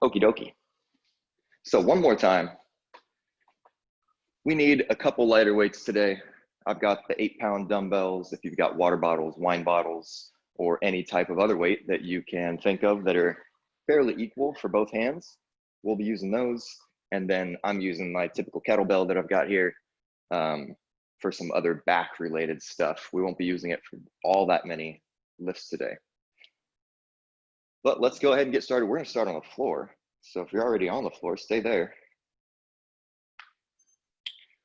Okie dokie. So one more time. We need a couple lighter weights today. I've got the 8-pound dumbbells. If you've got water bottles, wine bottles, or any type of other weight that you can think of that are fairly equal for both hands, we'll be using those. And then I'm using my typical kettlebell that I've got here for some other back related stuff. We won't be using it for all that many lifts today. But let's go ahead and get started. We're gonna start on the floor. So if you're already on the floor, stay there.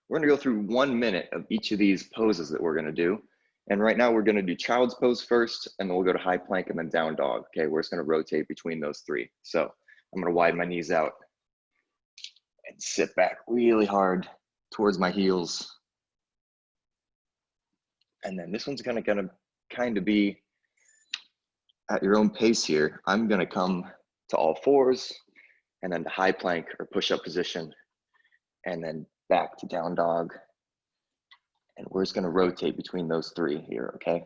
We're gonna go through 1 minute of each of these poses that we're gonna do. And right now we're gonna do child's pose first, and then we'll go to high plank and then down dog. Okay, we're just gonna rotate between those three. So I'm gonna widen my knees out and sit back really hard towards my heels. And then this one's gonna kind of be at your own pace here. I'm gonna come to all fours and then to high plank or push-up position, and then back to down dog. And we're just gonna rotate between those three here, okay?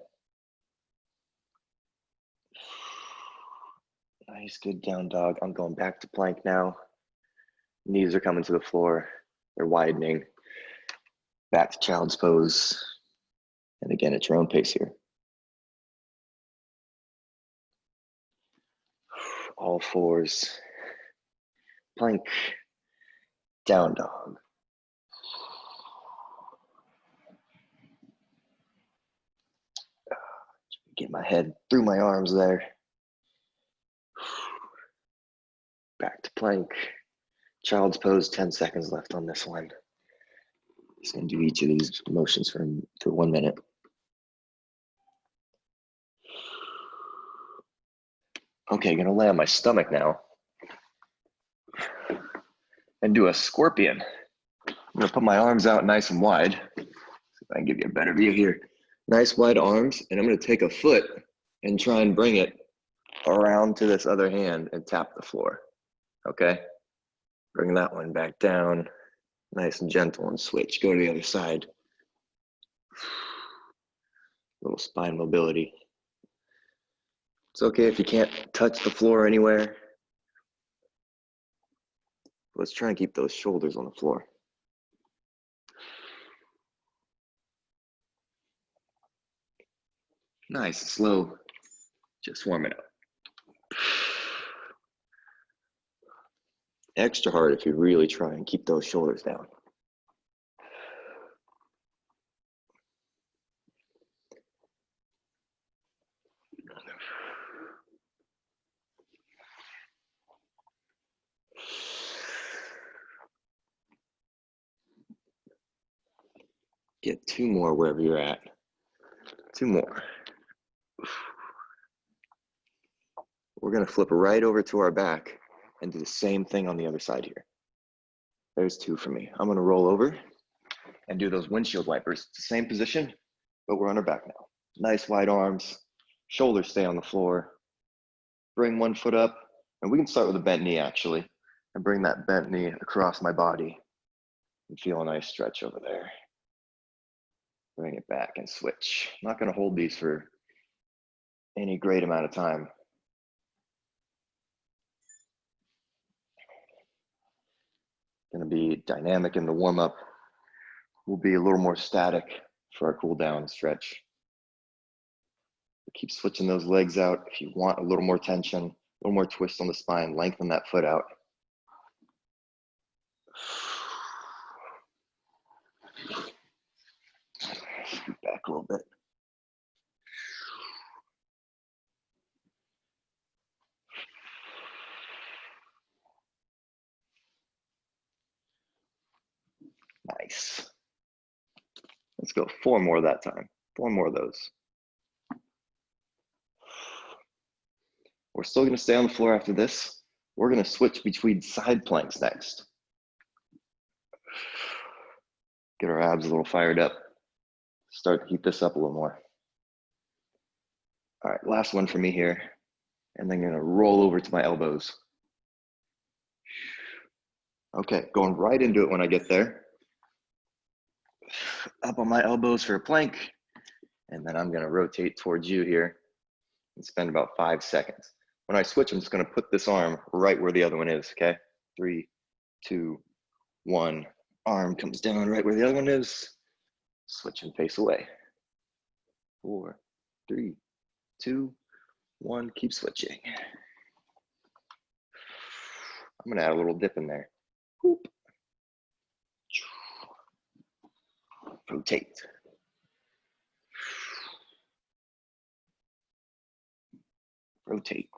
Nice, good down dog. I'm going back to plank now. Knees are coming to the floor. They're widening. Back to child's pose. And again, at your own pace here. All fours. Plank. Down dog. Get my head through my arms there. Back to plank. Child's pose, 10 seconds left on this one. Just gonna do each of these motions for 1 minute. Okay, gonna lay on my stomach now and do a scorpion. I'm gonna put my arms out nice and wide. See if I can give you a better view here. Nice wide arms, and I'm gonna take a foot and try and bring it around to this other hand and tap the floor, okay? Bring that one back down, nice and gentle, and switch, go to the other side. Little spine mobility. It's okay if you can't touch the floor anywhere. Let's try and keep those shoulders on the floor. Nice, slow, just warming up. Extra hard if you really try and keep those shoulders down. Get 2 more wherever you're at. 2 more. We're gonna flip right over to our back and do the same thing on the other side here. There's 2 for me. I'm gonna roll over and do those windshield wipers. It's the same position, but we're on our back now. Nice wide arms, shoulders stay on the floor. Bring 1 foot up, and we can start with a bent knee actually, and bring that bent knee across my body and feel a nice stretch over there. Bring it back and switch. I'm not gonna hold these for any great amount of time. Gonna be dynamic in the warm up. We'll be a little more static for our cool down stretch. Keep switching those legs out. If you want a little more tension, a little more twist on the spine, lengthen that foot out. Scoot back a little bit. Nice. Let's go 4 more that time. 4 more of those. We're still gonna stay on the floor after this. We're gonna switch between side planks next. Get our abs a little fired up. Start to heat this up a little more. All right, last one for me here. And then I'm gonna roll over to my elbows. Okay, going right into it when I get there. Up on my elbows for a plank. And then I'm gonna rotate towards you here and spend about 5 seconds. When I switch, I'm just gonna put this arm right where the other one is, okay? 3, 2, 1. Arm comes down right where the other one is. Switch and face away. 4, 3, 2, 1. Keep switching. I'm gonna add a little dip in there. Whoop. Rotate. Rotate.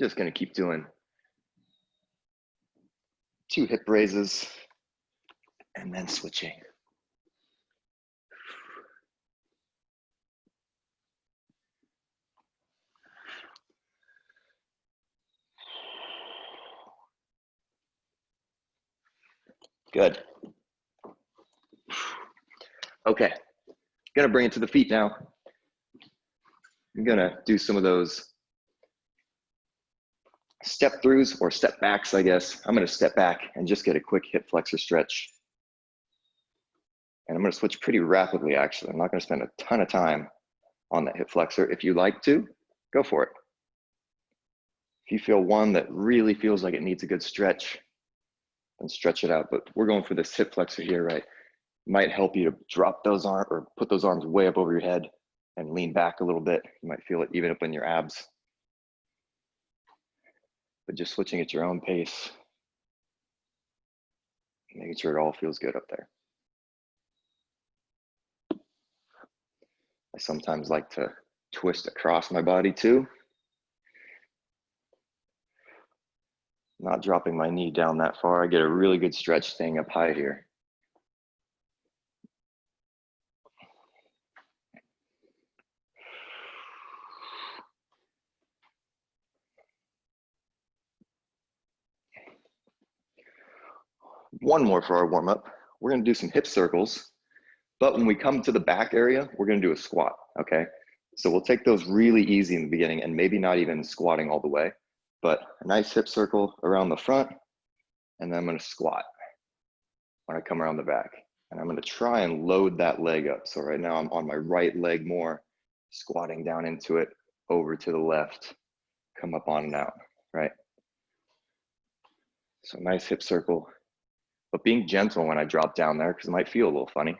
Just gonna keep doing 2 hip raises and then switching. Good. Okay, gonna bring it to the feet now. I'm gonna do some of those step throughs or step backs, I guess. I'm gonna step back and just get a quick hip flexor stretch. And I'm gonna switch pretty rapidly, actually. I'm not gonna spend a ton of time on that hip flexor. If you like to, go for it. If you feel one that really feels like it needs a good stretch, then stretch it out. But we're going for this hip flexor here, right? It might help you to drop those arms or put those arms way up over your head and lean back a little bit. You might feel it even up in your abs. But just switching at your own pace, making sure it all feels good up there. I sometimes like to twist across my body too. Not dropping my knee down that far. I get a really good stretch staying up high here. One more for our warm up. We're gonna do some hip circles, but when we come to the back area, we're gonna do a squat, okay? So we'll take those really easy in the beginning and maybe not even squatting all the way, but a nice hip circle around the front, and then I'm gonna squat when I come around the back. And I'm gonna try and load that leg up. So right now I'm on my right leg more, squatting down into it, over to the left, come up on and out, right? So nice hip circle, but being gentle when I drop down there because it might feel a little funny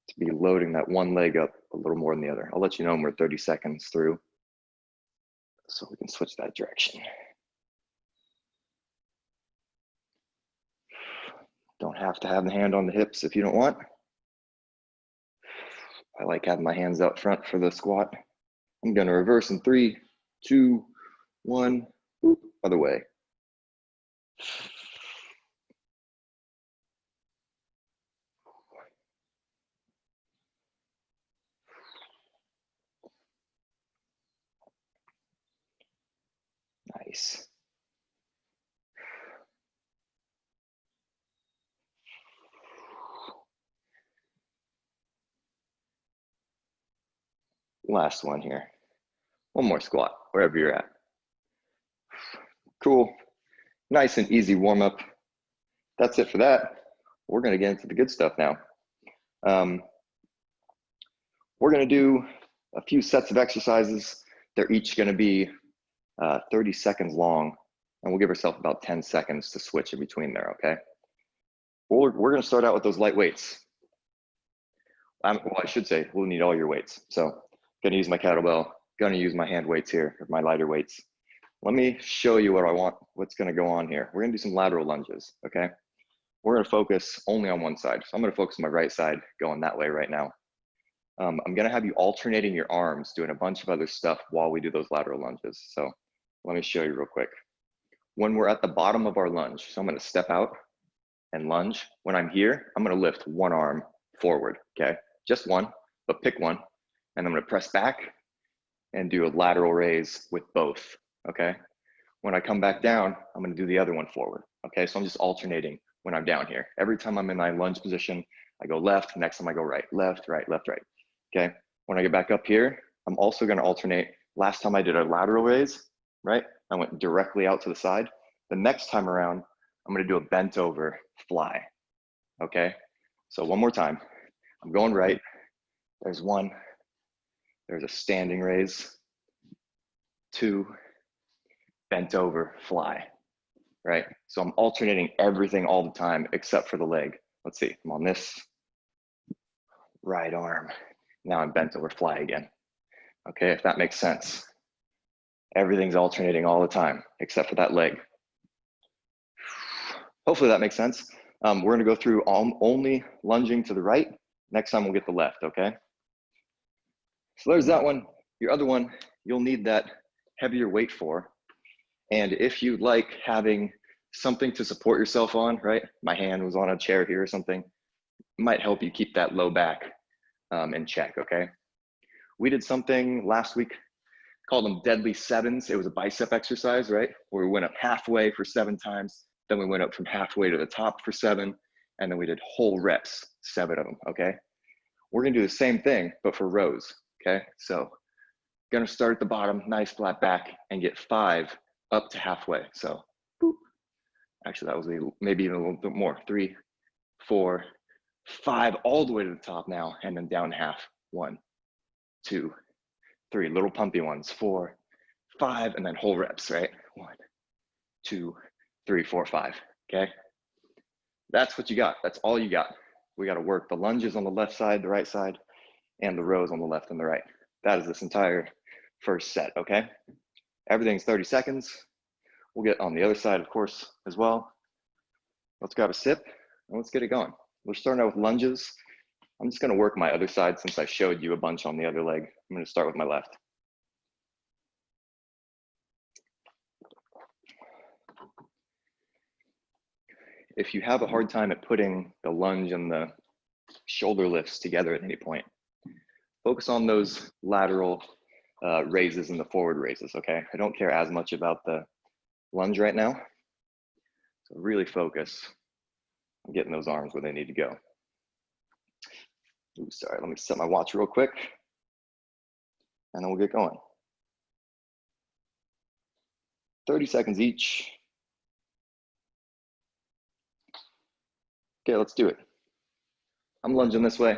to be loading that one leg up a little more than the other. I'll let you know when we're 30 seconds through so we can switch that direction. Don't have to have the hand on the hips if you don't want. I like having my hands out front for the squat. I'm gonna reverse in 3, 2, 1, whoop, other way. Nice. Last one here. One more squat, wherever you're at. Cool. Nice and easy warm up. That's it for that. We're gonna get into the good stuff now. We're gonna do a few sets of exercises. They're each gonna be 30 seconds long, and we'll give ourselves about 10 seconds to switch in between there, okay? We're gonna start out with those light weights. Well, I should say, we'll need all your weights. So gonna use my kettlebell, gonna use my hand weights here, or my lighter weights. Let me show you what I want, what's gonna go on here. We're gonna do some lateral lunges, okay? We're gonna focus only on one side. So I'm gonna focus on my right side, going that way right now. I'm gonna have you alternating your arms, doing a bunch of other stuff while we do those lateral lunges. So let me show you real quick. When we're at the bottom of our lunge, so I'm gonna step out and lunge. When I'm here, I'm gonna lift one arm forward, okay? Just one, but pick one. And I'm gonna press back and do a lateral raise with both, okay? When I come back down, I'm gonna do the other one forward, okay? So I'm just alternating when I'm down here. Every time I'm in my lunge position, I go left, next time I go right, left, right, okay? When I get back up here, I'm also gonna alternate. Last time I did a lateral raise, right? I went directly out to the side. The next time around, I'm gonna do a bent over fly, okay? So one more time, I'm going right, there's one, there's a standing raise, 2, bent over, fly, right? So I'm alternating everything all the time except for the leg. Let's see, I'm on this right arm. Now I'm bent over, fly again. Okay, if that makes sense. Everything's alternating all the time except for that leg. Hopefully that makes sense. We're gonna go through only lunging to the right. Next time we'll get the left, okay? So there's that one. Your other one, you'll need that heavier weight for. And if you like having something to support yourself on, right? My hand was on a chair here or something, might help you keep that low back in check, okay? We did something last week, called them deadly sevens. It was a bicep exercise, right? Where we went up halfway for 7 times, then we went up from halfway to the top for 7, and then we did whole reps, 7 of them, okay? We're gonna do the same thing, but for rows, okay? So gonna start at the bottom, nice flat back, and get 5 up to halfway. So, boop. Actually that was maybe even a little bit more. 3, 4, 5, all the way to the top now, and then down half. 1, 2, 3, little pumpy ones. 4, 5, and then whole reps, right? 1, 2, 3, 4, 5, okay? That's what you got, that's all you got. We gotta work the lunges on the left side, the right side, and the rows on the left and the right. That is this entire first set, okay? Everything's 30 seconds. We'll get on the other side, of course, as well. Let's grab a sip and let's get it going. We're starting out with lunges. I'm just gonna work my other side since I showed you a bunch on the other leg. I'm gonna start with my left. If you have a hard time at putting the lunge and the shoulder lifts together at any point, focus on those lateral raises and the forward raises, okay? I don't care as much about the lunge right now. So really focus on getting those arms where they need to go. Ooh, sorry, let me set my watch real quick and then we'll get going. 30 seconds each. Okay, let's do it. I'm lunging this way.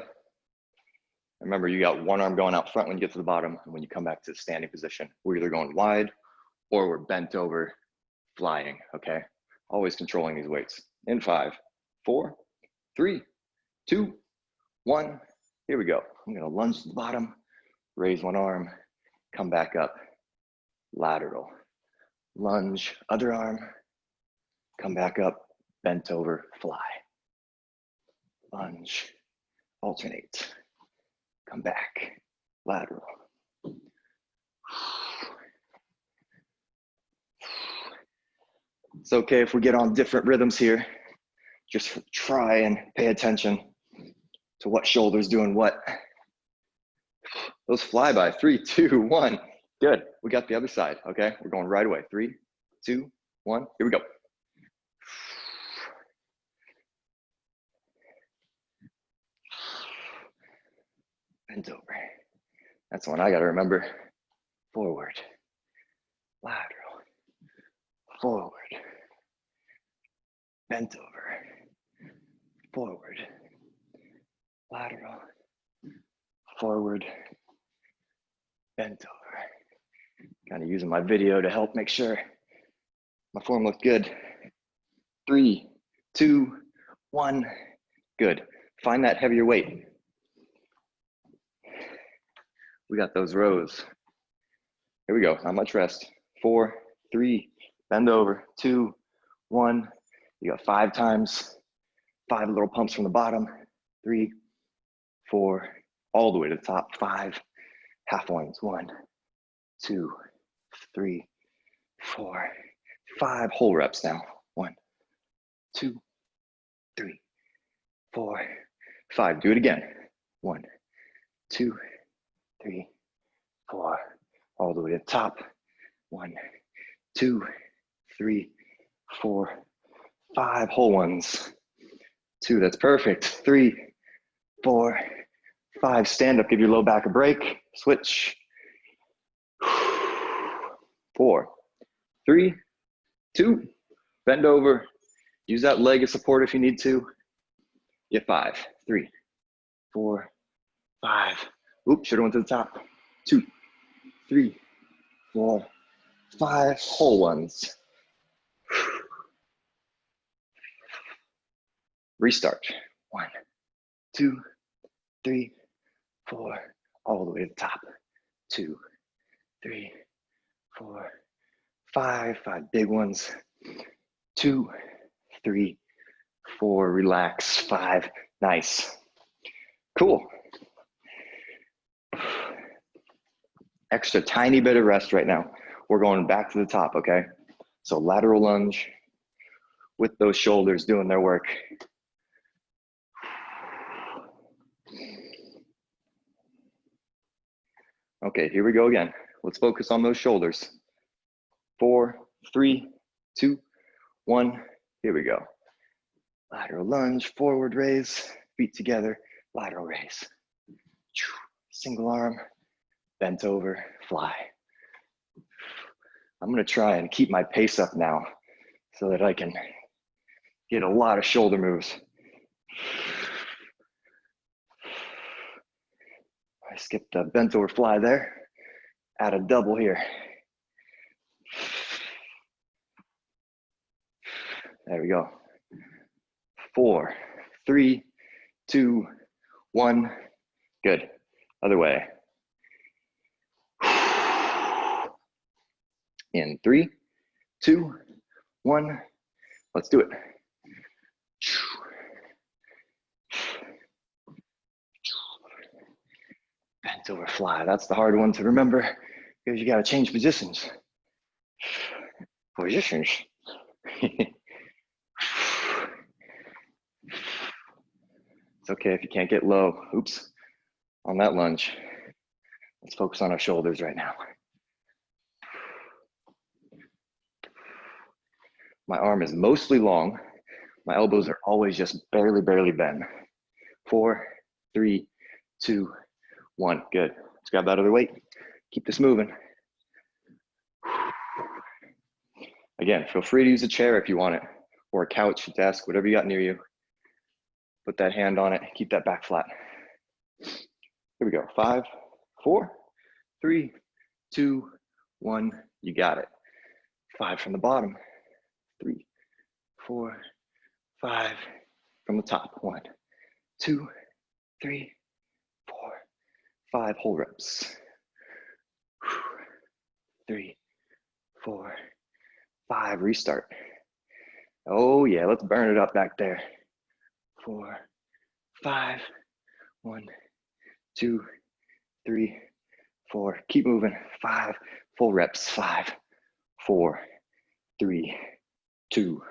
Remember, you got one arm going out front when you get to the bottom, and when you come back to the standing position, we're either going wide or we're bent over, flying, okay? Always controlling these weights. In 5, 4, 3, 2, 1. Here we go. I'm gonna lunge to the bottom, raise one arm, come back up, lateral. Lunge, other arm, come back up, bent over, fly. Lunge, alternate, come back, lateral. It's okay if we get on different rhythms here. Just try and pay attention to what shoulder's doing what. Those fly by. 3, 2, 1. Good. We got the other side, okay? We're going right away. 3, 2, 1. Here we go. Bend over. That's one I gotta remember. Forward, lateral, forward, bent over, forward, lateral, forward, bent over. Kind of using my video to help make sure my form looks good. 3, 2, 1. Good. Find that heavier weight. We got those rows. Here we go, not much rest. 4, 3, bend over, 2, 1. You got 5 times, 5 little pumps from the bottom. 3, 4, all the way to the top. 5, half ones. 1, 2, 3, 4, 5. Whole reps now. 1, 2, 3, 4, 5. Do it again. 1, 2, 3, 4. All the way to the top. 1, 2, 3, 4, 5. Whole ones. 2. That's perfect. 3, 4, 5. Stand up. Give your low back a break. Switch. 4, 3, 2. Bend over. Use that leg as support if you need to. Get 5, 3, 4, 5. Oops, should have went to the top. 2, 3, 4, 5 whole ones. Restart. 1, 2, 3, 4, all the way to the top. 2, 3, 4, 5, 5 big ones. 2, 3, 4, relax. 5, nice. Cool. Extra tiny bit of rest right now. We're going back to the top, okay? So lateral lunge with those shoulders doing their work. Okay, here we go again. Let's focus on those shoulders. 4, 3, 2, 1, here we go. Lateral lunge, forward raise, feet together, lateral raise. Single arm, bent over, fly. I'm gonna try and keep my pace up now so that I can get a lot of shoulder moves. I skipped a bent over fly there. Add a double here. There we go. 4, 3, 2, 1. Good. Other way. In 3, 2, 1. Let's do it. Bent over fly. That's the hard one to remember because you got to change positions. Positions. It's okay if you can't get low. Oops. On that lunge. Let's focus on our shoulders right now. My arm is mostly long. My elbows are always just barely bent. 4, 3, 2, 1. Good. Let's grab that other weight. Keep this moving. Again, feel free to use a chair if you want it, or a couch, a desk, whatever you got near you. Put that hand on it. Keep that back flat. Here we go. 5, 4, 3, 2, 1. You got it. 5 from the bottom. 3, 4, 5 from the top. 1, 2, 3, 4, 5 whole reps. 3, 4, 5. Restart. Oh yeah, let's burn it up back there. 4, 5. 1, 2, 3, 4. Keep moving. 5 full reps. 5, 4, 3, 2,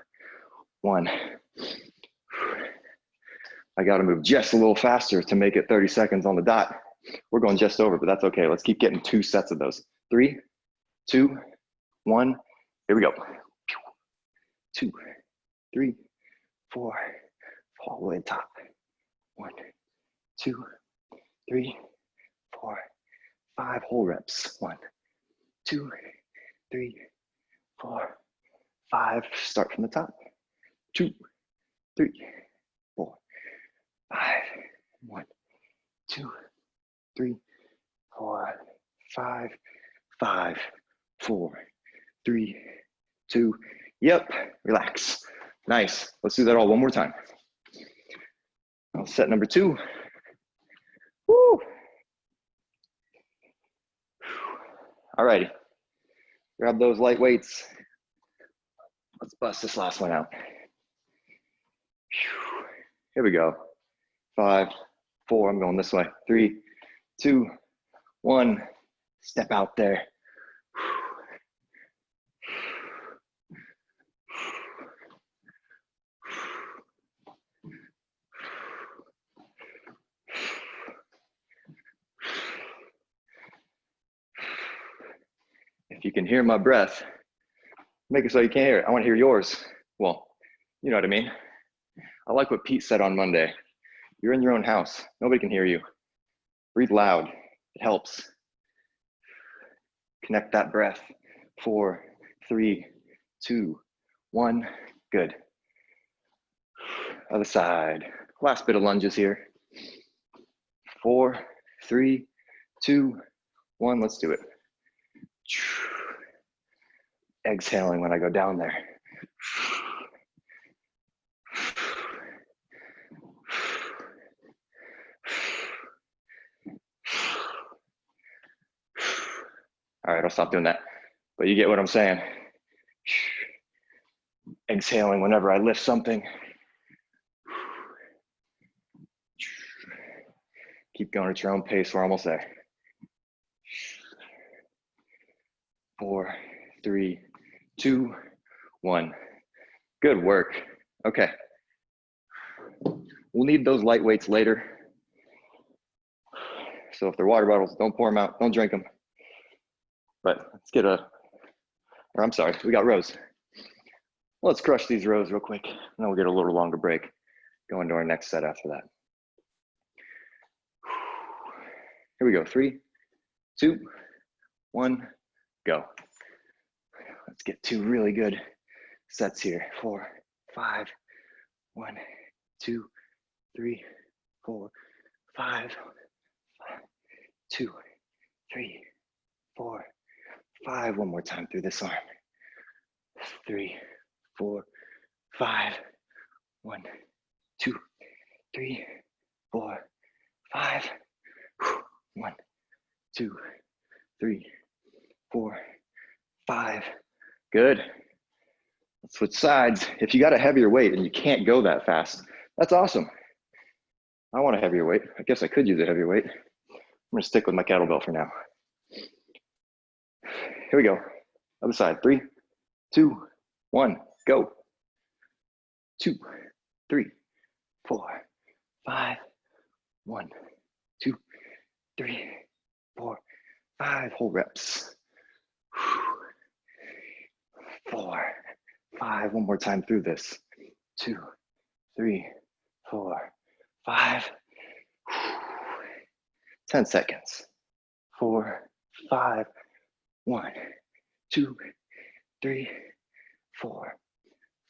1. I got to move just a little faster to make it 30 seconds on the dot. We're going just over, but that's okay. Let's keep getting 2 sets of those. 3, 2, 1. Here we go. 2, 3, 4. All the way to the top. 1, 2, 3, 4, 5 whole reps. 1, 2, 3, 4, 5. Start from the top. 2, 3, 4, 5. 1, 2, 3, 4, 5. 5, 4, 3, 2. Yep. Relax. Nice. Let's do that all one more time. Set number 2. Woo. All righty. Grab those light weights. Let's bust this last one out. Here we go. 5, 4. I'm going this way. 3, 2, 1. Step out there. If you can hear my breath, make it so you can't hear it. I want to hear yours. Well, you know what I mean. I like what Pete said on Monday. You're in your own house. Nobody can hear you. Breathe loud. It helps. Connect that breath. 4, 3, 2, 1. Good. Other side. Last bit of lunges here. 4, 3, 2, 1. Let's do it. exhaling when I go down there. All right, I'll stop doing that. But you get what I'm saying. Exhaling whenever I lift something. Keep going at your own pace. We're almost there. 4, 3, 2, 1. Good work. Okay. We'll need those light weights later. So if they're water bottles, don't pour them out. Don't drink them. But let's get or I'm sorry, we got rows. Let's crush these rows real quick, and then we'll get a little longer break. Go into our next set after that. Here we go. 3, 2, 1, go. Let's get 2 really good sets here. 4, 5, 1, 2, 3, 4, 5, 2, 3, 4, 5. One more time through this arm. 3, 4, 5. 1, 2, 3, 4, 5. 1, 2, 3, 4, 5. Good. Let's switch sides. If you got a heavier weight and you can't go that fast, that's awesome. I want a heavier weight. I guess I could use a heavier weight. I'm gonna stick with my kettlebell for now. Here we go. Other side. 3, 2, 1, go. 2, 3, 4, 5. 1, 2, 3, 4, 5. Whole reps. 4, 5. One more time through this. 2, 3, 4, 5. 10 seconds. 4, 5. 1, 2, 3, 4,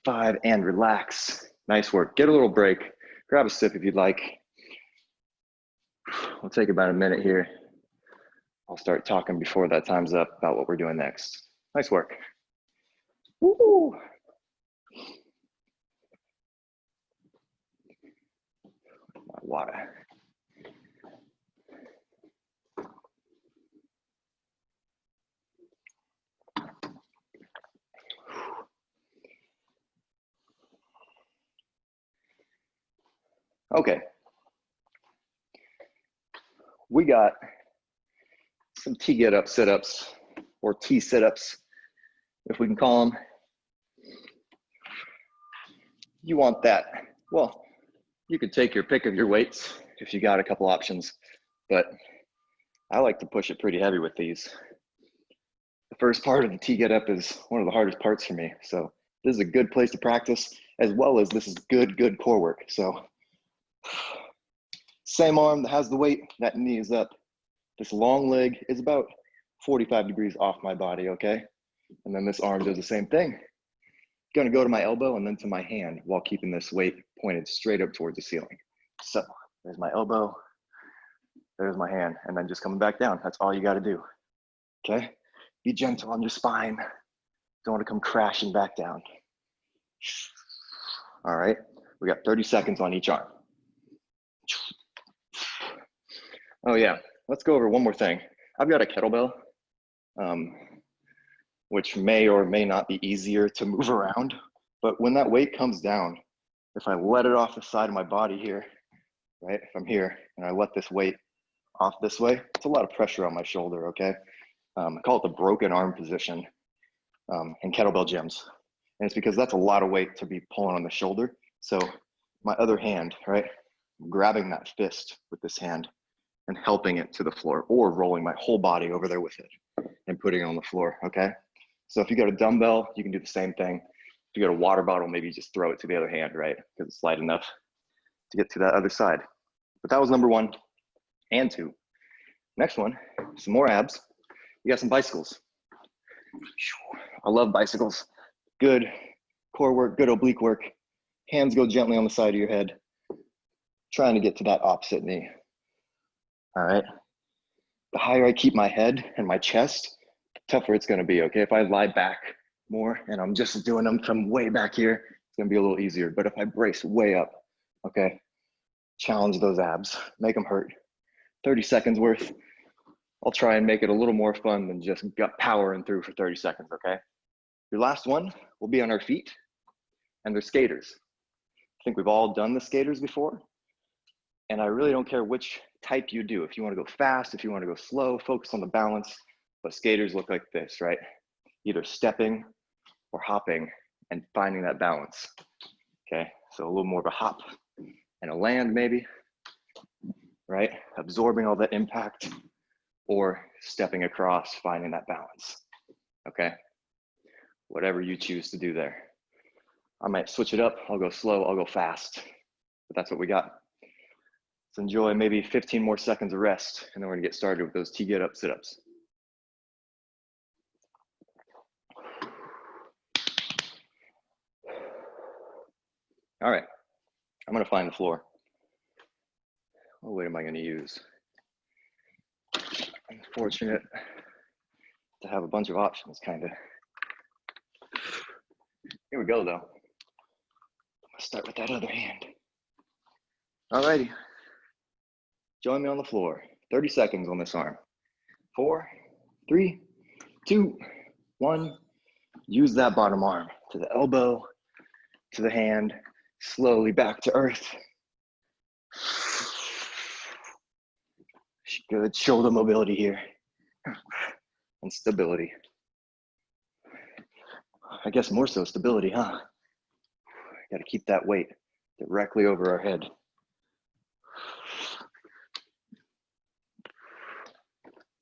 5. And relax. Nice work. Get a little break. Grab a sip if you'd like. We'll take about a minute here. I'll start talking before that time's up about what we're doing next. Nice work. Woo! My water. Okay. We got some T get up sit-ups, or T sit-ups, if we can call them. You want that. Well, you could take your pick of your weights if you got a couple options, but I like to push it pretty heavy with these. The first part of the T get up is one of the hardest parts for me. So this is a good place to practice, as well as this is good core work. So same arm that has the weight, that knee is up. This long leg is about 45 degrees off my body, okay? And then this arm does the same thing. Gonna go to my elbow and then to my hand while keeping this weight pointed straight up towards the ceiling. So there's my elbow, there's my hand, and then just coming back down. That's all you gotta do, okay? Be gentle on your spine. Don't wanna come crashing back down. All right, we got 30 seconds on each arm. Oh yeah, let's go over one more thing. I've got a kettlebell, which may or may not be easier to move around, but when that weight comes down, if I let it off the side of my body here, right, if I'm here and I let this weight off this way, it's a lot of pressure on my shoulder, okay? I call it the broken arm position in kettlebell gyms. And it's because that's a lot of weight to be pulling on the shoulder. So my other hand, right, I'm grabbing that fist with this hand and helping it to the floor, or rolling my whole body over there with it and putting it on the floor, okay? So if you got a dumbbell, you can do the same thing. If you got a water bottle, maybe you just throw it to the other hand, right? Because it's light enough to get to that other side. But that was number 1 and 2. Next one, some more abs. You got some bicycles. I love bicycles. Good core work, good oblique work. Hands go gently on the side of your head. Trying to get to that opposite knee. All right. The higher I keep my head and my chest, the tougher it's gonna be, okay? If I lie back more, and I'm just doing them from way back here, it's gonna be a little easier. But if I brace way up, okay, challenge those abs, make them hurt. 30 seconds worth. I'll try and make it a little more fun than just gut powering through for 30 seconds, okay? Your last one will be on our feet, and they're skaters. I think we've all done the skaters before, and I really don't care which type you do. If you wanna go fast, if you wanna go slow, focus on the balance, but skaters look like this, right? Either stepping or hopping and finding that balance, okay? So a little more of a hop and a land maybe, right? Absorbing all that impact or stepping across, finding that balance, okay? Whatever you choose to do there. I might switch it up, I'll go slow, I'll go fast, but that's what we got. Let's enjoy maybe 15 more seconds of rest, and then we're gonna get started with those T-get-up sit-ups. All right, I'm gonna find the floor. What weight am I gonna use? I'm fortunate to have a bunch of options, kinda. Here we go, though. Let's start with that other hand. All righty, join me on the floor. 30 seconds on this arm. 4, 3, 2, 1. Use that bottom arm to the elbow, to the hand, slowly back to earth. Good shoulder mobility here and stability. I guess more so stability, huh? Got to keep that weight directly over our head.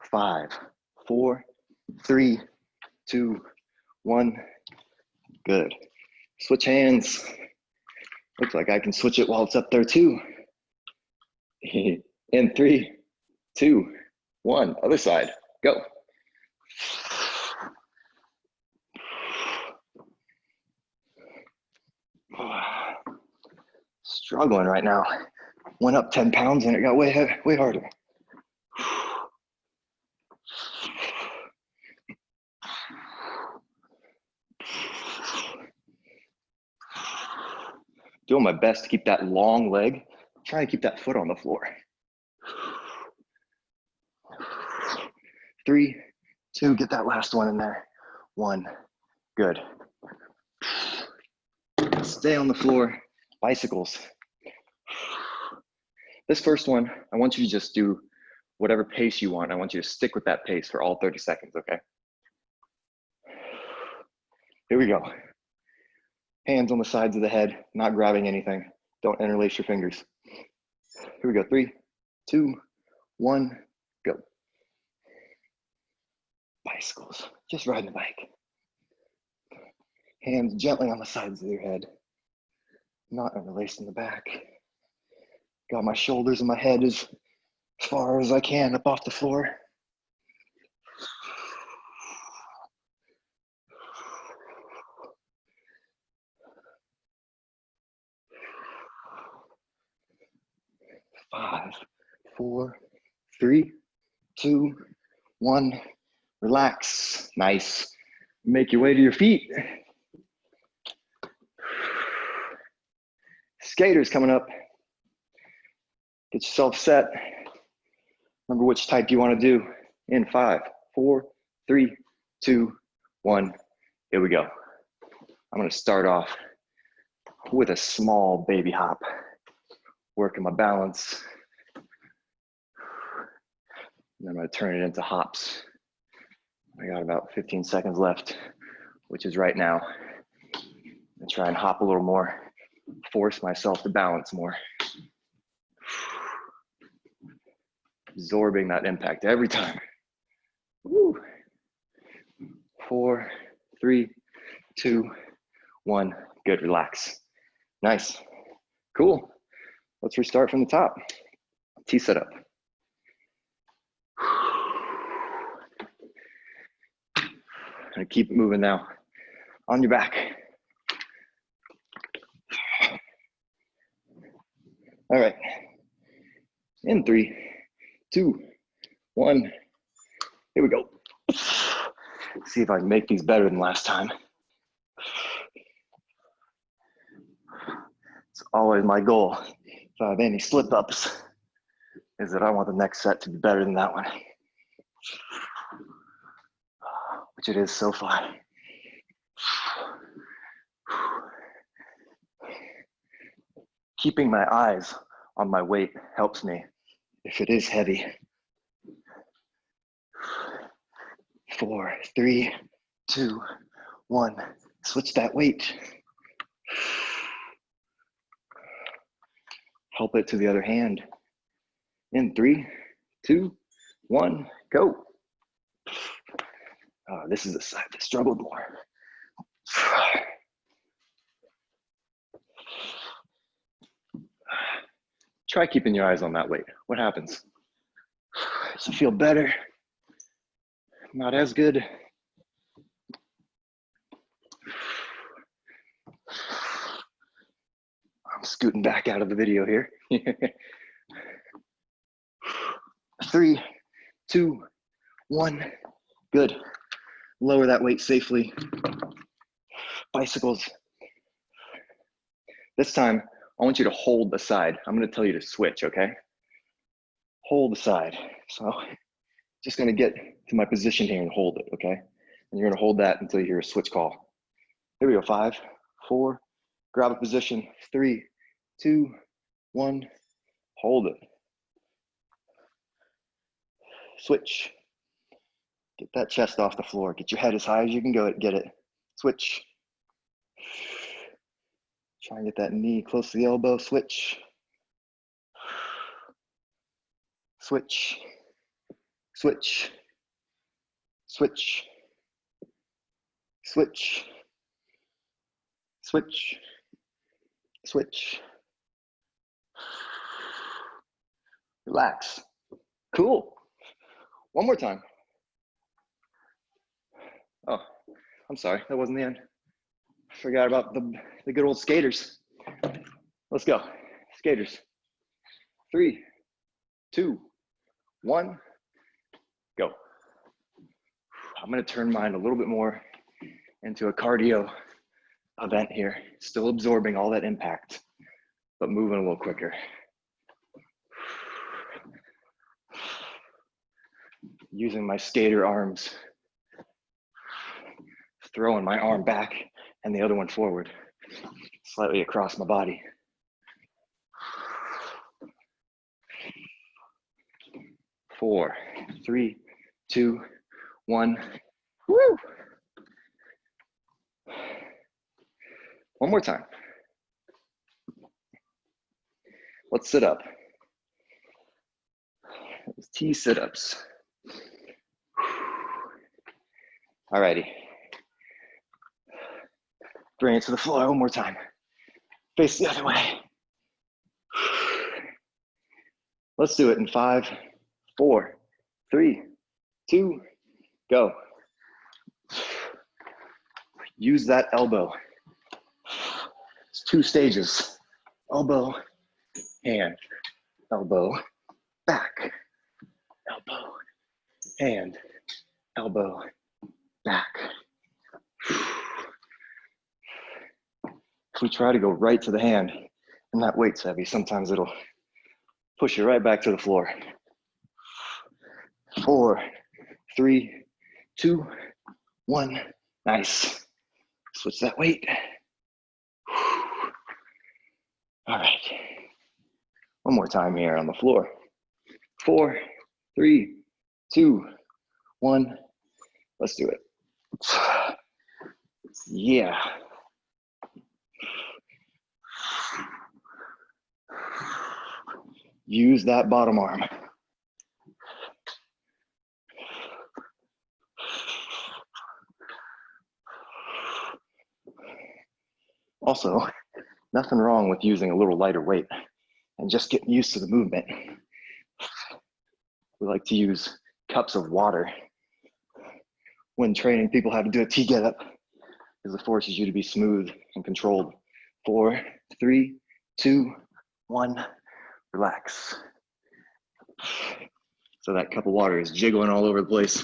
5, 4, 3, 2, 1. Good. Switch hands. Looks like I can switch it while it's up there too. In 3, 2, 1. Other side. Go. Struggling right now. Went up 10 pounds and it got way harder. Doing my best to keep that long leg. Trying to keep that foot on the floor. 3, 2, get that last one in there. 1, good. Stay on the floor, bicycles. This first one, I want you to just do whatever pace you want. I want you to stick with that pace for all 30 seconds, okay? Here we go. Hands on the sides of the head, not grabbing anything. Don't interlace your fingers. Here we go, 3, 2, 1, go. Bicycles, just riding a bike. Hands gently on the sides of your head, not interlaced in the back. Got my shoulders and my head as far as I can up off the floor. Five, 4, 3, 2, 1. Relax. Nice. Make your way to your feet. Skaters coming up. Get yourself set. Remember which type you want to do. In 5, 4, 3, 2, 1. Here we go. I'm going to start off with a small baby hop. Working my balance. And I'm going to turn it into hops. I got about 15 seconds left, which is right now. And try and hop a little more. Force myself to balance more. Absorbing that impact every time. Woo. 4, 3, 2, 1. Good, relax. Nice. Cool. Let's restart from the top. T setup. Gonna keep it moving now. On your back. All right. In 3, 2, 1. Here we go. See if I can make these better than last time. always my goal. If I have any slip ups, is that I want the next set to be better than that one, which it is so far. Keeping my eyes on my weight helps me if it is heavy. 4, 3, 2, 1. Switch that weight. Help it to the other hand. In 3, 2, 1, go. This is the side that struggled more. Try keeping your eyes on that weight. What happens? Does it feel better? Not as good? I'm scooting back out of the video here. 3, 2, 1. Good. Lower that weight safely. Bicycles. This time, I want you to hold the side. I'm going to tell you to switch, okay? Hold the side. So, just going to get to my position here and hold it, okay? And you're going to hold that until you hear a switch call. Here we go. 5, 4. Grab a position. 3, 2, 1. Hold it. Switch. Get that chest off the floor. Get your head as high as you can go. Get it. Switch. Try and get that knee close to the elbow. Switch. Switch. Switch. Switch. Switch. Switch. Switch. Relax. Cool. One more time. Oh, I'm sorry. That wasn't the end. Forgot about the good old skaters. Let's go. Skaters. 3, 2, 1, go. I'm going to turn mine a little bit more into a cardio event here. Still absorbing all that impact, but moving a little quicker. Using my skater arms. Throwing my arm back and the other one forward, slightly across my body. 4, 3, 2, 1. Woo! One more time. Let's sit up. T sit-ups. Alrighty. Bring it to the floor one more time. Face the other way. Let's do it in 5, 4, 3, 2, go. Use that elbow. It's 2 stages. Elbow, hand, elbow, back, elbow, hand, elbow, back. If we try to go right to the hand and that weight's heavy, sometimes it'll push you right back to the floor. 4, 3, 2, 1. Nice. Switch that weight. All right. One more time here on the floor. 4, 3, 2, 1. Let's do it. Yeah. Use that bottom arm. Also, nothing wrong with using a little lighter weight and just getting used to the movement. We like to use cups of water when training people how to do a T-get-up because it forces you to be smooth and controlled. 4, 3, 2, 1, relax. So that cup of water is jiggling all over the place,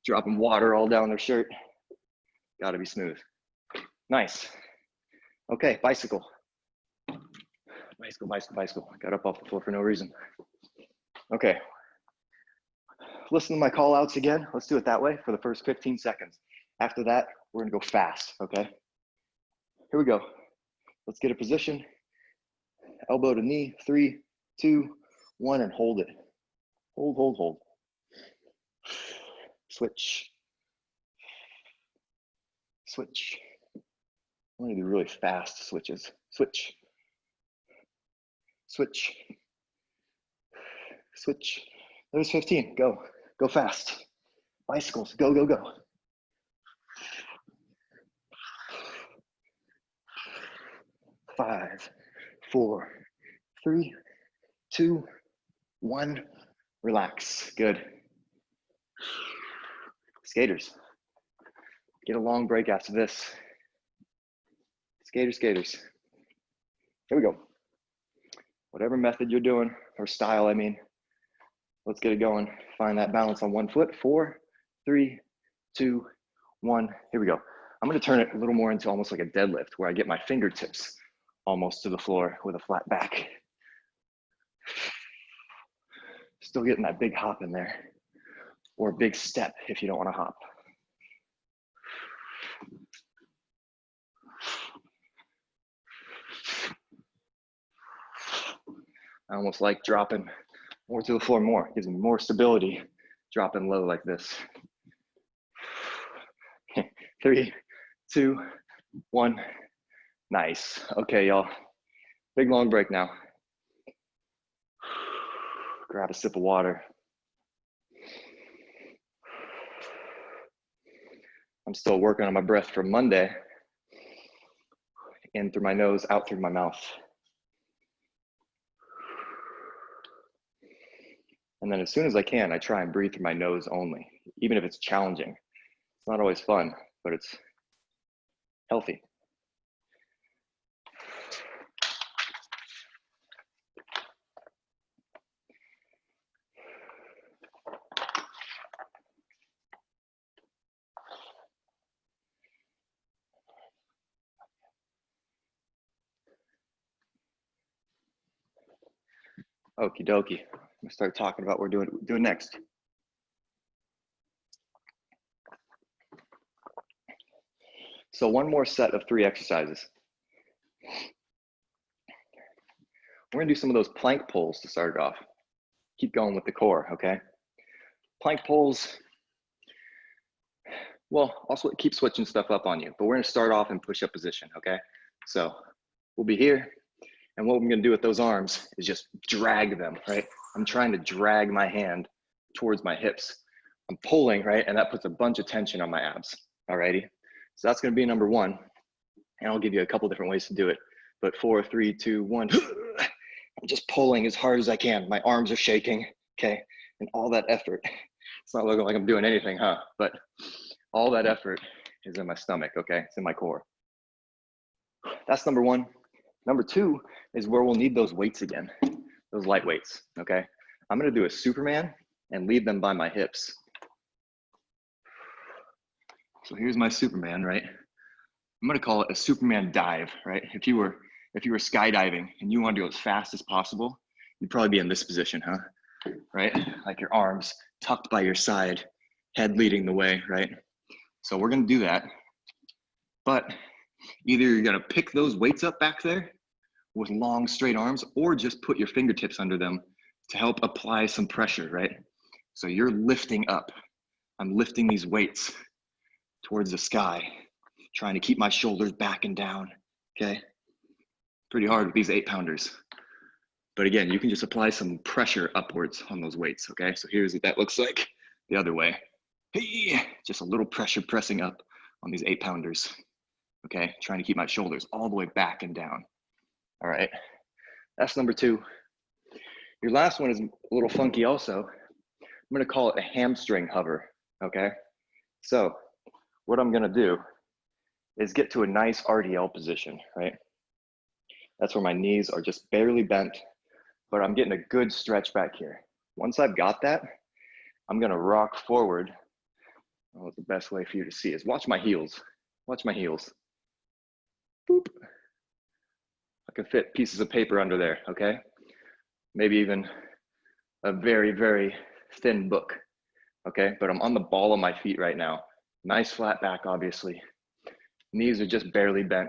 dropping water all down their shirt. Gotta be smooth. Nice. Okay, bicycle. Bicycle, bicycle, bicycle. Got up off the floor for no reason. Okay. Listen to my call outs again. Let's do it that way for the first 15 seconds. After that, we're gonna go fast, okay? Here we go. Let's get a position. Elbow to knee, 3, 2, 1, and hold it. Hold, hold, hold. Switch. Switch. I want to do really fast switches. Switch. Switch. Switch. There's 15. Go. Go fast. Bicycles. Go, go, go. Five, 4, 3, 2, 1. Relax. Good. Skaters. Get a long break after this. Skaters, skaters. Here we go. Whatever method you're doing, or style, I mean, let's get it going. Find that balance on one foot. 4, 3, 2, 1. Here we go. I'm gonna turn it a little more into almost like a deadlift where I get my fingertips almost to the floor with a flat back. Still getting that big hop in there, or a big step if you don't wanna hop. I almost like dropping more to the floor more. It gives me more stability, dropping low like this. 3, 2, 1. Nice. Okay, y'all. Big long break now. Grab a sip of water. I'm still working on my breath from Monday. In through my nose, out through my mouth. And then as soon as I can, I try and breathe through my nose only, even if it's challenging. It's not always fun, but it's healthy. Okie dokie. I'm gonna start talking about what we're doing next. So one more set of 3 exercises. We're gonna do some of those plank pulls to start it off. Keep going with the core, okay? Plank pulls, well, also keep switching stuff up on you, but we're gonna start off in push-up position, okay? So we'll be here, and what I'm gonna do with those arms is just drag them, right? I'm trying to drag my hand towards my hips. I'm pulling, right? And that puts a bunch of tension on my abs, alrighty? So that's gonna be number 1, and I'll give you a couple different ways to do it. But 4, 3, 2, 1, I'm just pulling as hard as I can. My arms are shaking, okay? And all that effort, it's not looking like I'm doing anything, huh? But all that effort is in my stomach, okay? It's in my core. That's number 1. Number 2 is where we'll need those weights again, those light weights, okay? I'm gonna do a Superman and leave them by my hips. So here's my Superman, right? I'm gonna call it a Superman dive, right? If you were skydiving and you want to go as fast as possible, you'd probably be in this position, huh? Right? Like your arms tucked by your side, head leading the way, right? So we're gonna do that. But either you're gonna pick those weights up back there with long straight arms, or just put your fingertips under them to help apply some pressure, right? So you're lifting up. I'm lifting these weights towards the sky, trying to keep my shoulders back and down, okay? Pretty hard with these 8-pounders. But again, you can just apply some pressure upwards on those weights, okay? So here's what that looks like the other way. Hey, just a little pressure pressing up on these 8-pounders, okay? Trying to keep my shoulders all the way back and down. All right, that's number 2. Your last one is a little funky also. I'm gonna call it a hamstring hover, okay? So what I'm gonna do is get to a nice RDL position, right? That's where my knees are just barely bent, but I'm getting a good stretch back here. Once I've got that, I'm gonna rock forward. Oh, the best way for you to see is watch my heels. Watch my heels. Boop. could fit pieces of paper under there, okay? Maybe even a very, very thin book, okay? But I'm on the ball of my feet right now. Nice flat back, obviously. Knees are just barely bent.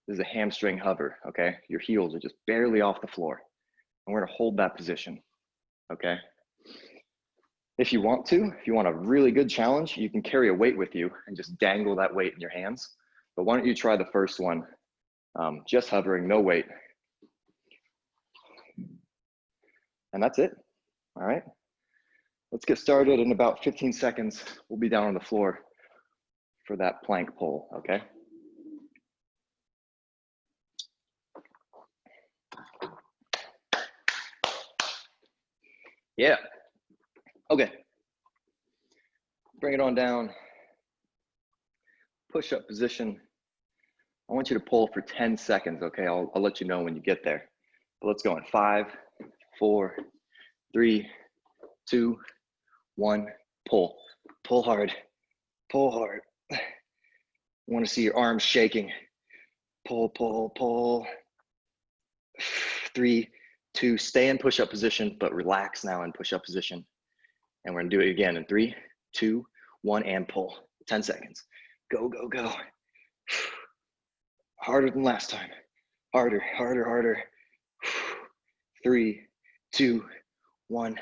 This is a hamstring hover, okay? Your heels are just barely off the floor. And we're gonna hold that position, okay? If you want a really good challenge, you can carry a weight with you and just dangle that weight in your hands. But why don't you try the first one, just hovering, no weight. And that's it, all right? Let's get started in about 15 seconds. We'll be down on the floor for that plank pull, okay? Yeah, okay. Bring it on down. Push-up position. I want you to pull for 10 seconds, okay? I'll let you know when you get there. But let's go in 5, 4, 3, 2, 1, pull. Pull hard, pull hard. I want to see your arms shaking. Pull, pull, pull. 3, 2, stay in push-up position, but relax now in push-up position. And we're gonna do it again in 3, 2, 1, and pull. 10 seconds. Go, go, go. Harder than last time. Harder, harder, harder. 3, 2, 1.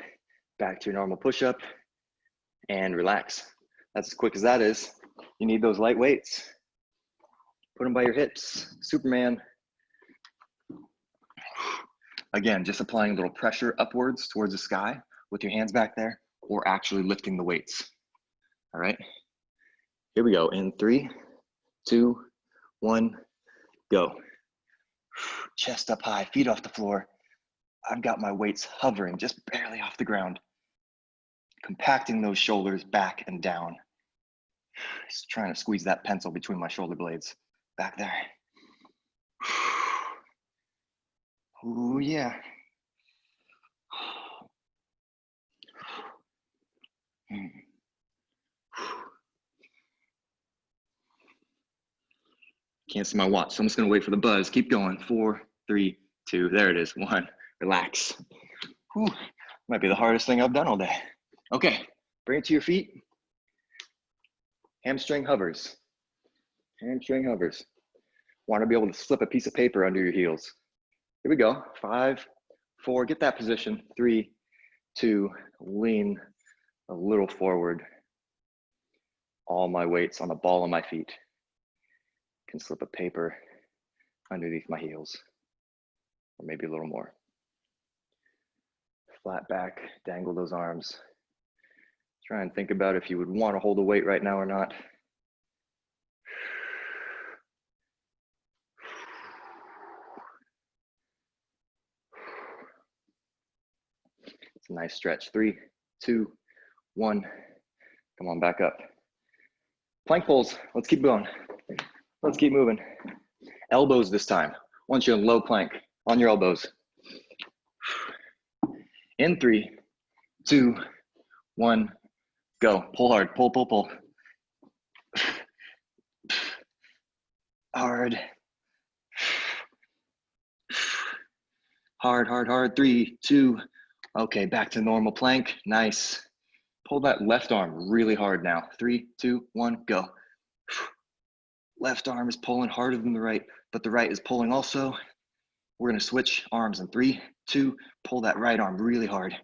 Back to your normal push-up and relax. That's as quick as that is. You need those light weights. Put them by your hips. Superman. Again, just applying a little pressure upwards towards the sky with your hands back there, or actually lifting the weights. All right, here we go. In 3, 2, 1, go. Chest up high, feet off the floor. I've got my weights hovering just barely off the ground. Compacting those shoulders back and down. Just trying to squeeze that pencil between my shoulder blades. Back there. Oh yeah. Can't see my watch, so I'm just gonna wait for the buzz. Keep going. 4, 3, 2, there it is. 1, relax. Whew. Might be the hardest thing I've done all day. Okay, bring it to your feet. Hamstring hovers. Hamstring hovers. Want to be able to slip a piece of paper under your heels. Here we go. 5, 4, get that position. 3, 2, lean a little forward. All my weight's on the ball of my feet. Can slip a paper underneath my heels, or maybe a little more. Flat back, dangle those arms. Try and think about if you would want to hold a weight right now or not. It's a nice stretch. 3, 2, 1. Come on, back up. Plank pulls. Let's keep going. Let's keep moving. Elbows this time. Want you in low plank on your elbows. In 3, 2, 1, go. Pull hard. Pull, pull, pull. Hard. Hard, hard, hard. 3, 2. Okay, back to normal plank. Nice. Pull that left arm really hard now. 3, 2, 1, go. Left arm is pulling harder than the right, but the right is pulling also. We're gonna switch arms in 3, 2, pull that right arm really hard.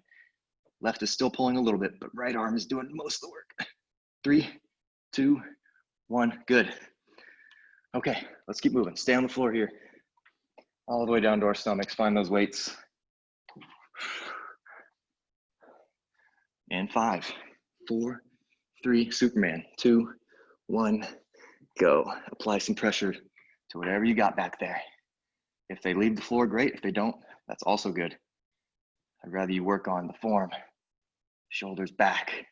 Left is still pulling a little bit, but right arm is doing most of the work. 3, 2, 1, good. Okay, let's keep moving. Stay on the floor here. All the way down to our stomachs, find those weights. And 5, 4, 3, Superman, 2, 1, go. Apply some pressure to whatever you got back there. If they leave the floor, great. If they don't, that's also good. I'd rather you work on the form, shoulders back.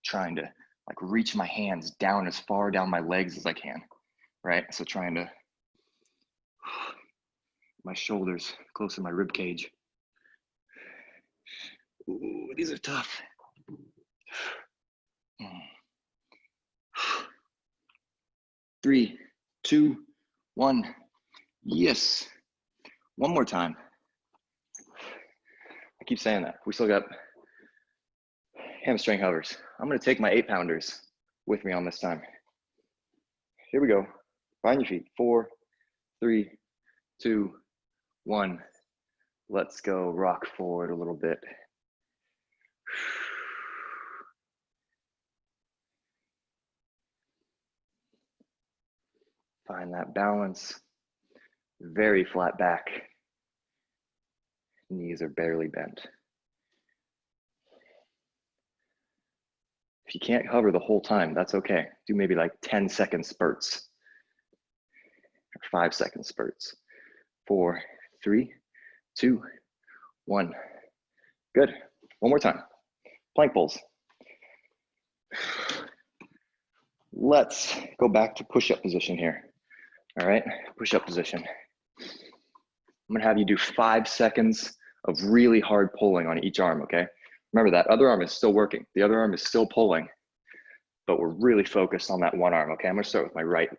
Trying to like reach my hands down as far down my legs as I can, right? So trying to, my shoulders close to my rib cage. Ooh, these are tough. 3, 2, 1, Yes. One more time. I keep saying that. We still got hamstring hovers. I'm gonna take my 8-pounders with me on this time. Here we go. Find your feet. 4, 3, 2, 1. Let's go rock forward a little bit. Find that balance. Very flat back. Knees are barely bent. If you can't hover the whole time, that's okay. Do maybe like 10-second spurts or 5-second spurts. 4, 3, 2, 1. Good. One more time. Plank pulls. Let's go back to push-up position here. All right, push-up position. I'm gonna have you do 5 seconds of really hard pulling on each arm, okay? Remember that other arm is still working. The other arm is still pulling, but we're really focused on that one arm, okay? I'm gonna start with my right.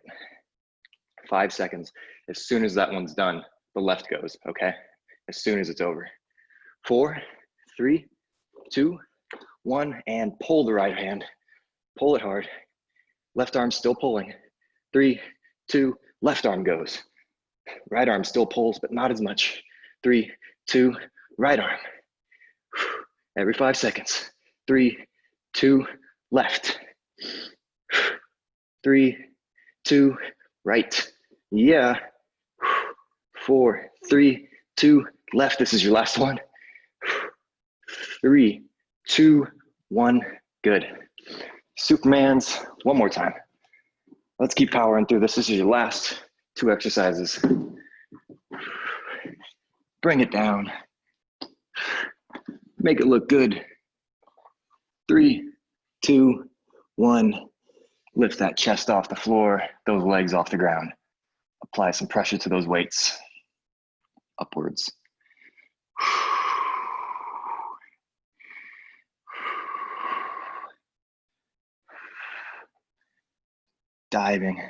5 seconds. As soon as that one's done, the left goes, okay? As soon as it's over. 4, 3, 2, 1, and pull the right hand. Pull it hard. Left arm still pulling. 3, 2, left arm goes. Right arm still pulls, but not as much. 3, 2, right arm. Every 5 seconds. 3, 2, left. 3, 2, right. Yeah. 4, 3, 2, left. This is your last one. 3, 2, 1. Good. Supermans. One more time. Let's keep powering through this. This is your last 2 exercises. Bring it down. Make it look good. 3, 2, 1. Lift that chest off the floor, those legs off the ground. Apply some pressure to those weights. Upwards. Diving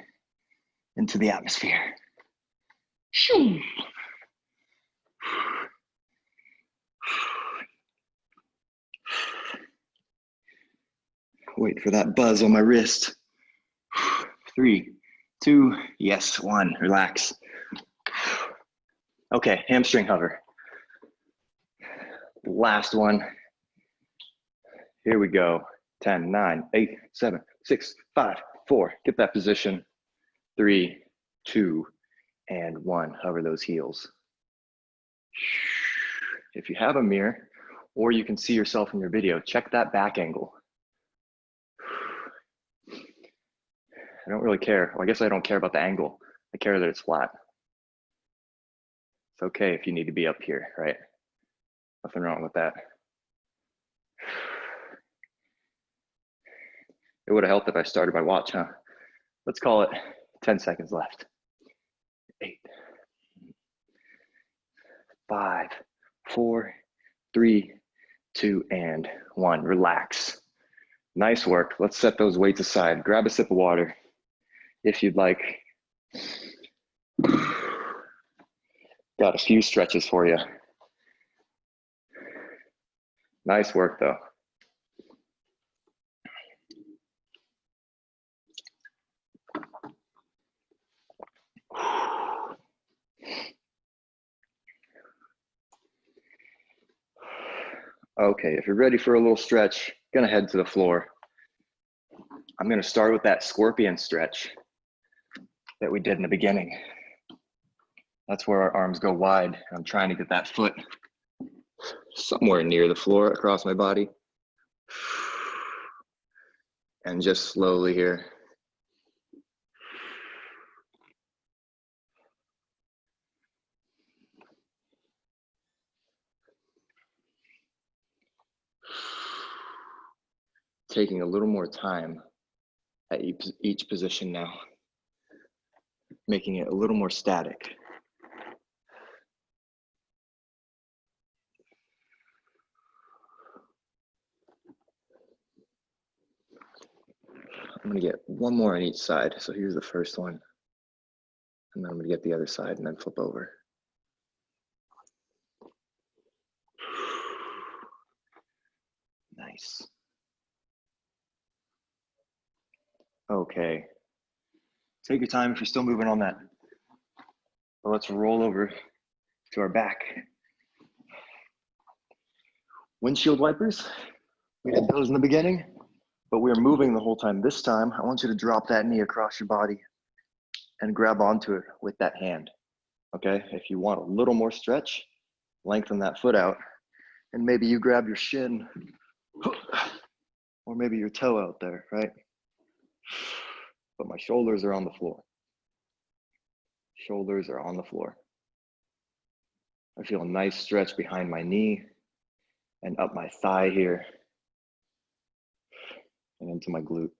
into the atmosphere. Shoo. Wait for that buzz on my wrist. 3, 2, yes, 1. Relax. Okay, hamstring hover. Last one. Here we go. 10, 9, 8, 7, 6, 5, 4. Get that position. 3, 2, and 1. Hover those heels. If you have a mirror, or you can see yourself in your video, check that back angle. I don't really care. Well, I guess I don't care about the angle. I care that it's flat. It's okay if you need to be up here, right? Nothing wrong with that. It would have helped if I started my watch, huh? Let's call it 10 seconds left. 8, 5, 4, 3, 2, and 1. Relax. Nice work. Let's set those weights aside. Grab a sip of water if you'd like. Got a few stretches for you. Nice work though. Okay, if you're ready for a little stretch, gonna head to the floor. I'm gonna start with that scorpion stretch that we did in the beginning. That's where our arms go wide. I'm trying to get that foot somewhere near the floor across my body. And just slowly here. Taking a little more time at each position now. Making it a little more static. I'm gonna get one more on each side. So here's the first one. And then I'm gonna get the other side and then flip over. Nice. Okay. Take your time if you're still moving on that. But let's roll over to our back. Windshield wipers, we did those in the beginning, but we are moving the whole time. This time, I want you to drop that knee across your body and grab onto it with that hand, okay? If you want a little more stretch, lengthen that foot out, and maybe you grab your shin, or maybe your toe out there, right? But my shoulders are on the floor. Shoulders are on the floor. I feel a nice stretch behind my knee and up my thigh here and into my glute.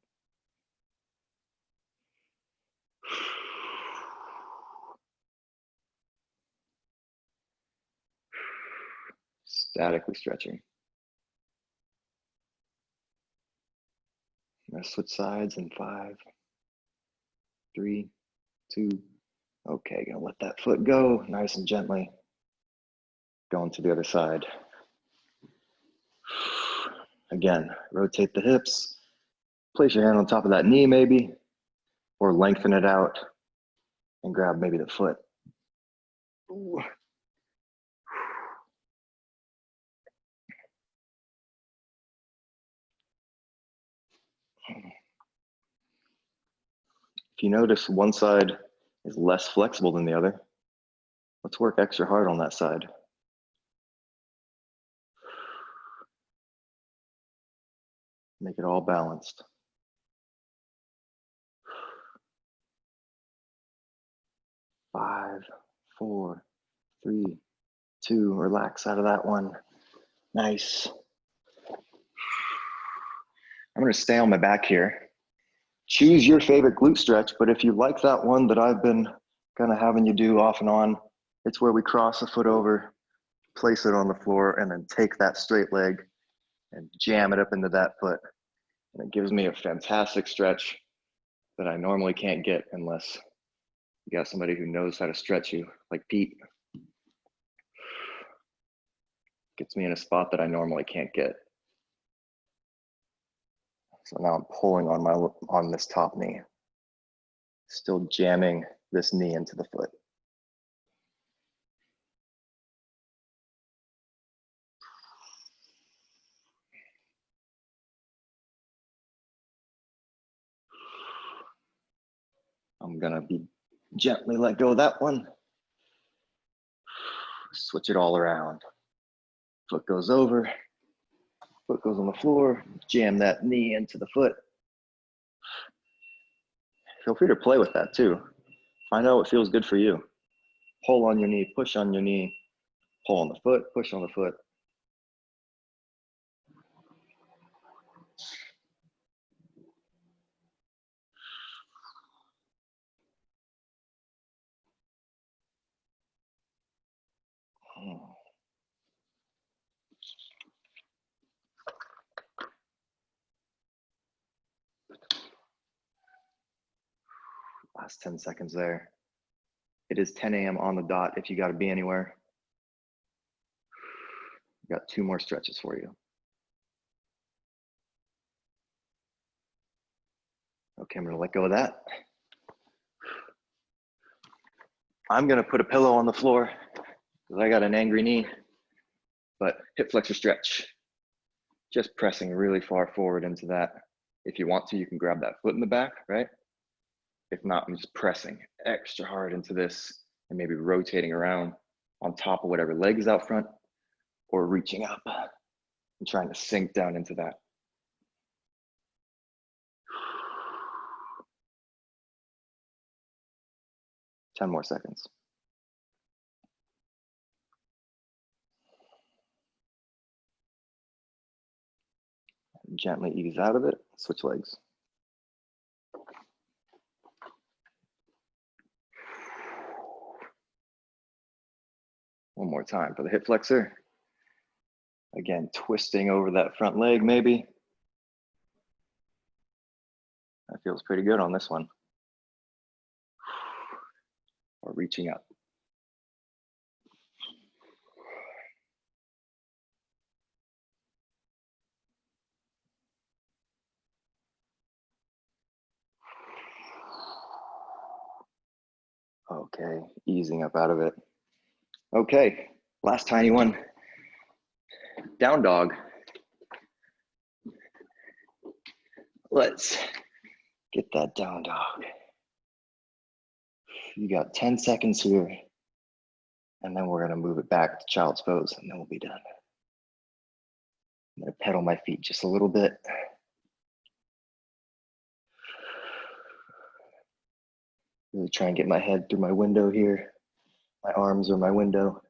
Statically stretching. I'm gonna switch sides in 5, 3, 2. Okay, gonna let that foot go nice and gently. Going to the other side. Again, rotate the hips. Place your hand on top of that knee maybe, or lengthen it out and grab maybe the foot. Ooh. If you notice one side is less flexible than the other, let's work extra hard on that side. Make it all balanced. 5, 4, 3, 2, relax out of that one. Nice. I'm gonna stay on my back here. Choose your favorite glute stretch, but if you like that one that I've been kind of having you do off and on, it's where we cross the foot over, place it on the floor, and then take that straight leg and jam it up into that foot. And it gives me a fantastic stretch that I normally can't get unless you got somebody who knows how to stretch you, like Pete. Gets me in a spot that I normally can't get. So now I'm pulling on this top knee, still jamming this knee into the foot. I'm gonna be gently let go of that one. Switch it all around. Foot goes over, foot goes on the floor, jam that knee into the foot. Feel free to play with that too. Find out what feels good for you. Pull on your knee, push on your knee, pull on the foot, push on the foot. Last 10 seconds there. It is 10 a.m. on the dot if you got to be anywhere. Got 2 more stretches for you. Okay, I'm gonna let go of that. I'm gonna put a pillow on the floor because I got an angry knee, but hip flexor stretch. Just pressing really far forward into that. If you want to, you can grab that foot in the back, right? If not, I'm just pressing extra hard into this and maybe rotating around on top of whatever leg is out front or reaching up and trying to sink down into that. Ten more seconds. Gently ease out of it, switch legs. One more time for the hip flexor. Again, twisting over that front leg maybe. That feels pretty good on this one. or reaching up. Okay, easing up out of it. Okay, last tiny one. Down dog. Let's get that down dog. You got 10 seconds here, and then we're gonna move it back to child's pose, and then we'll be done. I'm gonna pedal my feet just a little bit. Really try and get my head through my window here. My arms are my window.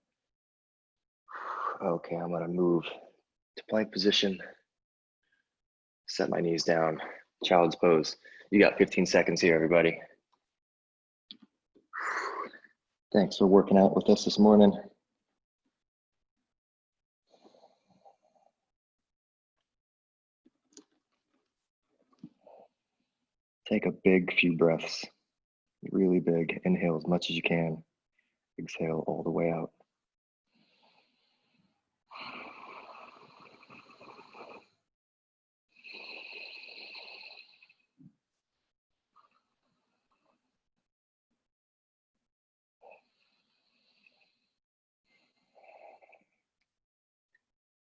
Okay, I'm gonna move to plank position. Set my knees down, child's pose. You got 15 seconds here, everybody. Thanks for working out with us this morning. Take a big few breaths, really big. Inhale as much as you can. Exhale all the way out.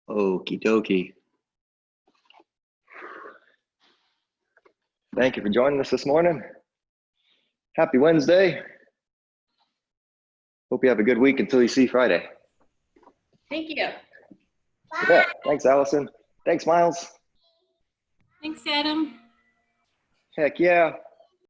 Okie dokie. Thank you for joining us this morning. Happy Wednesday. Hope you have a good week until you see Friday. Thank you. Yeah, thanks, Allison. Thanks, Miles. Thanks, Adam. Heck yeah.